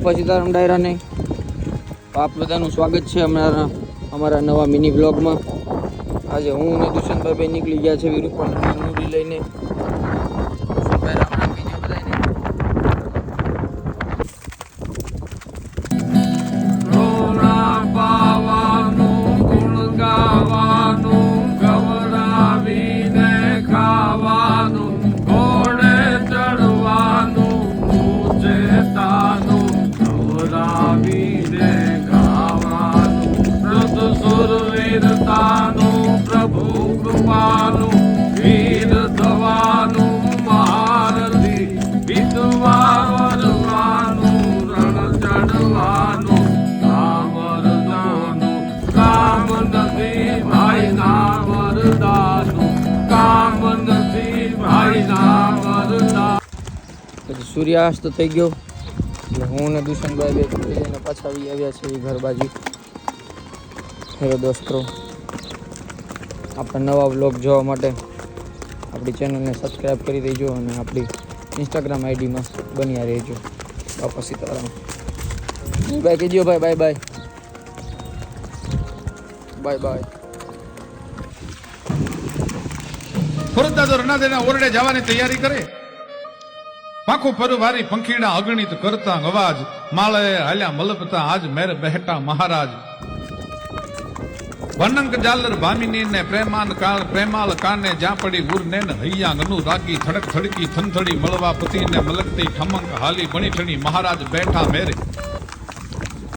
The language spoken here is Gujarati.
સીતારામ ડાયરા ને આપ બધાનું સ્વાગત છે અમારા નવા મિની બ્લોગમાં। આજે હું અને દુષ્યંતભાઈ નીકળી ગયા છે વિરુપાલની મૂડી લઈને। પ્રભુ કૃપાનું વીર થવાનું મહારથી વિધવાનું રણ ચડવાનું કામરદાનું કામ નથી ભાઈ ના વરદાનું કામ નથી ભાઈ ના વરદાન। પછી સૂર્યાસ્ત થઈ ગયો એટલે હું અને દુષ્યંતભાઈ બે લઈને પાછા આવી આવ્યા છે ઘર બાજુ। હેલો દોસ્તો, આપણા નવા વ્લોગ જોવા માટે આપણી ચેનલને સબસ્ક્રાઈબ કરી દેજો અને આપણી ઇન્સ્ટાગ્રામ આઈડીમાં બન્યા રહેજો। બાપા સીતારામ, બાય કહેજો ભાઈ, બાય બાય બાય બાય। ખોરદાદો રનાદેના ઓરડે જવાની તૈયારી કરે, પાંખો પરવારી પંખીડા અગણિત કરતા અવાજ, માળે હાલ્યા મલપતા આજ મેર બહેટા મહારાજ। વનંક જાલર ભામિની ને પ્રેમાલ કાને જ્યાં પડી ઉરને હૈયા અનુ રાગી થડક થડકી થનથડી મળવા પતિ ને મલકતી ઠમંક હાલી બણી ઠણી મહારાજ બેઠા મેરે।